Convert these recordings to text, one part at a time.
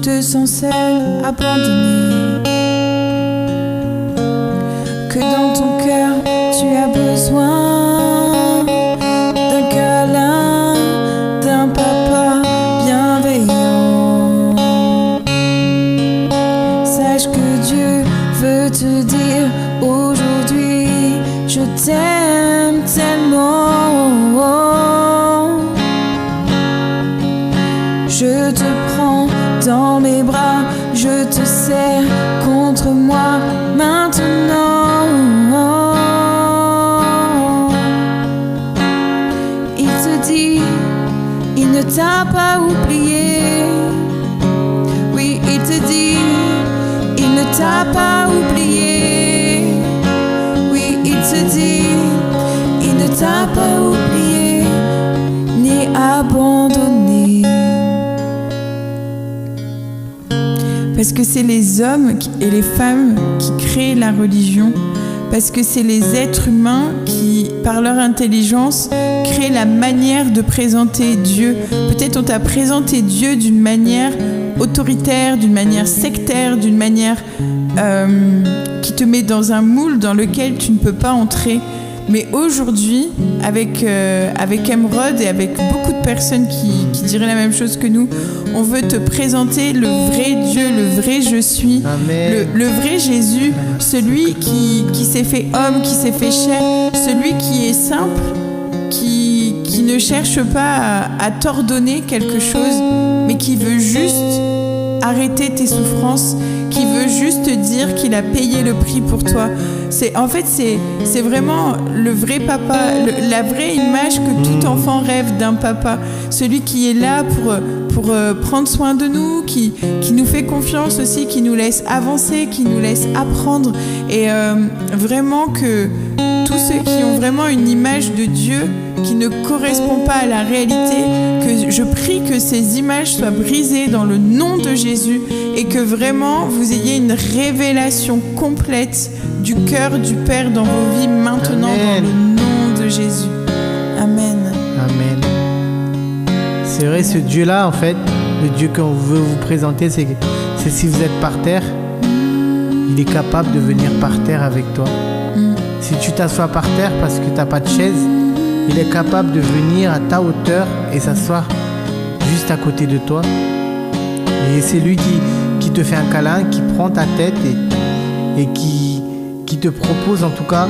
te sens seul, abandonné, que dans ton cœur tu as besoin d'un câlin, d'un papa bienveillant. Sache que Dieu veut te dire aujourd'hui, je t'aime tellement. Je te prends dans mes bras, je te serre contre moi maintenant. Il te dit, il ne t'a pas oublié. Oui, il te dit, il ne t'a pas oublié. Oui, il te dit, il ne t'a pas oublié ni abandonné. Parce que c'est les hommes et les femmes qui créent la religion, parce que c'est les êtres humains qui, par leur intelligence, créent la manière de présenter Dieu. Peut-être on t'a présenté Dieu d'une manière autoritaire, d'une manière sectaire, d'une manière qui te met dans un moule dans lequel tu ne peux pas entrer. Mais aujourd'hui, avec Emeraude et avec beaucoup de personnes qui diraient la même chose que nous, on veut te présenter le vrai Dieu, le vrai je suis, le vrai Jésus, celui qui s'est fait homme, qui s'est fait chair, celui qui est simple, qui ne cherche pas à t'ordonner quelque chose, mais qui veut juste arrêter tes souffrances, qui veut juste te dire qu'il a payé le prix pour toi. C'est vraiment le vrai papa, la vraie image que tout enfant rêve d'un papa. Celui qui est là pour prendre soin de nous, qui nous fait confiance aussi, qui nous laisse avancer, qui nous laisse apprendre. Et vraiment que tous ceux qui ont vraiment une image de Dieu qui ne correspond pas à la réalité, que je prie que ces images soient brisées dans le nom de Jésus et que vraiment vous ayez une révélation complète du cœur du Père dans vos vies maintenant. Amen. Dans le nom de Jésus. Amen. Amen. C'est vrai, ce Dieu-là, en fait, le Dieu qu'on veut vous présenter, c'est si vous êtes par terre, il est capable de venir par terre avec toi. Si tu t'assois par terre parce que tu n'as pas de chaise, il est capable de venir à ta hauteur et s'asseoir juste à côté de toi. Et c'est lui qui te fait un câlin, qui prend ta tête et qui te propose en tout cas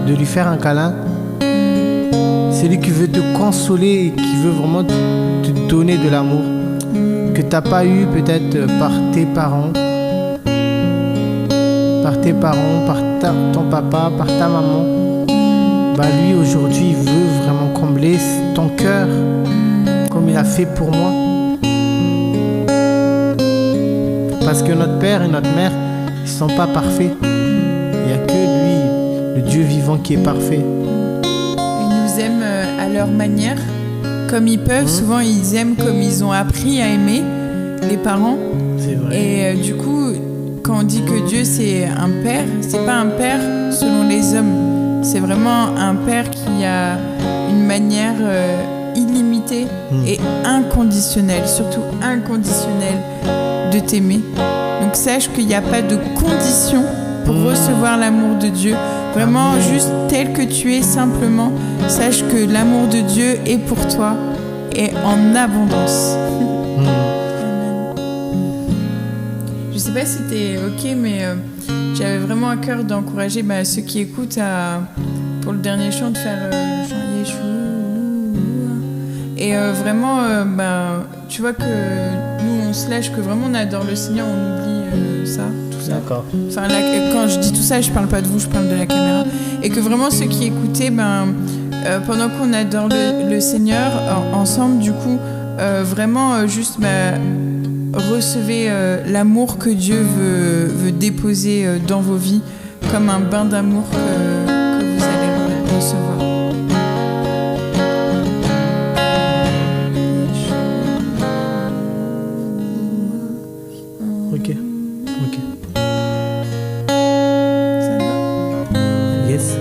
de lui faire un câlin. C'est lui qui veut te consoler et qui veut vraiment te donner de l'amour que tu n'as pas eu peut-être par tes parents, par ton papa, par ta maman. Lui aujourd'hui il veut vraiment combler ton cœur comme il a fait pour moi, parce que notre père et notre mère ils sont pas parfaits. Il n'y a que lui, le Dieu vivant, qui est parfait. Ils nous aiment à leur manière, comme ils peuvent. Souvent ils aiment comme ils ont appris à aimer, les parents. C'est vrai. Et du coup, quand on dit que Dieu c'est un père, c'est pas un père selon les hommes. C'est vraiment un père qui a une manière illimitée et inconditionnelle, surtout inconditionnelle, de t'aimer. Donc sache qu'il n'y a pas de condition pour recevoir l'amour de Dieu. Vraiment, juste tel que tu es, simplement, sache que l'amour de Dieu est pour toi et en abondance. Je sais pas si t'es ok, mais j'avais vraiment à cœur d'encourager ceux qui écoutent pour le dernier chant de faire le chant Yeshua. Et vraiment, tu vois que nous on se lâche, que vraiment on adore le Seigneur, on oublie ça, tout ça. D'accord. Enfin, quand je dis tout ça, je parle pas de vous, je parle de la caméra. Et que vraiment ceux qui écoutaient, pendant qu'on adore le Seigneur ensemble, du coup, vraiment juste recevez l'amour que Dieu veut déposer dans vos vies, comme un bain d'amour que vous allez recevoir. Ok. Ça va? Yes.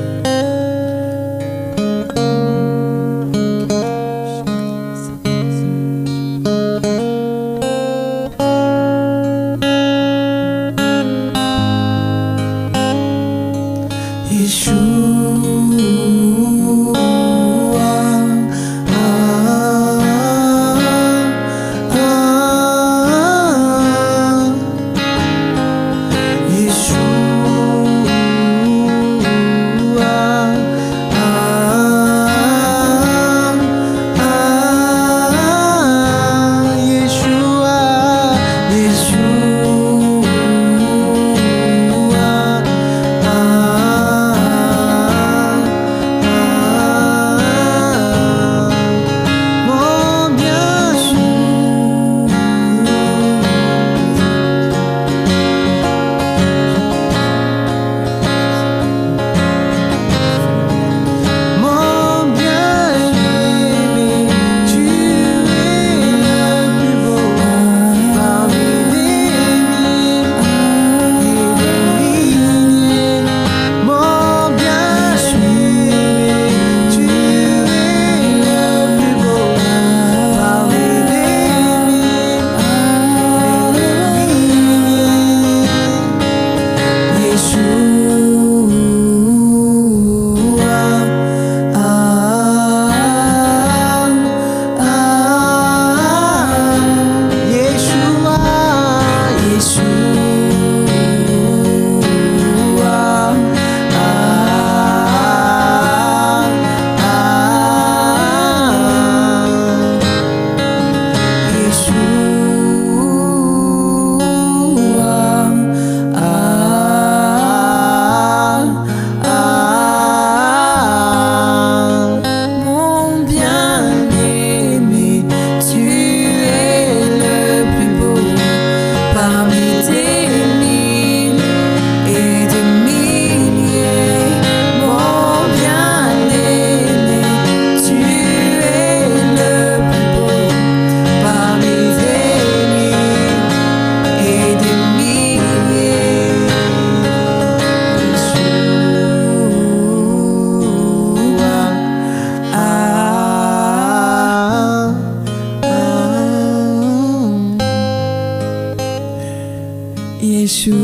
Yeshua.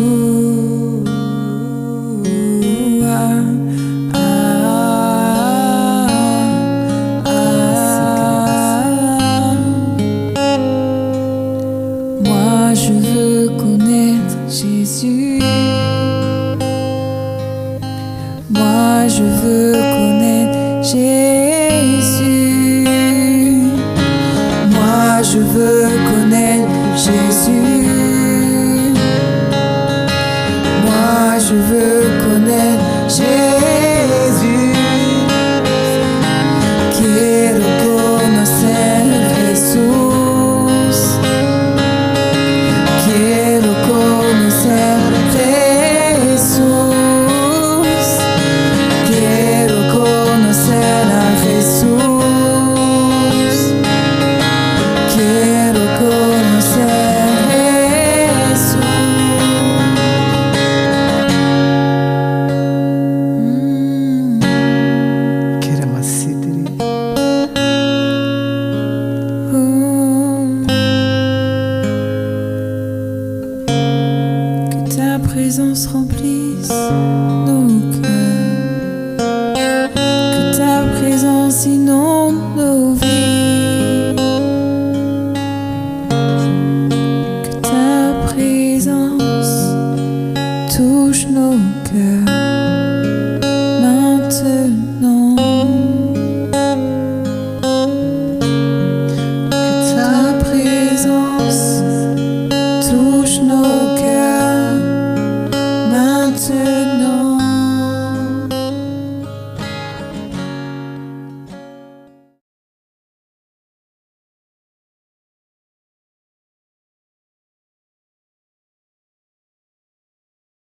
Moi je veux connaître Jésus. Moi je veux connaître Jésus. Moi je veux connaître Jésus. Moi je veux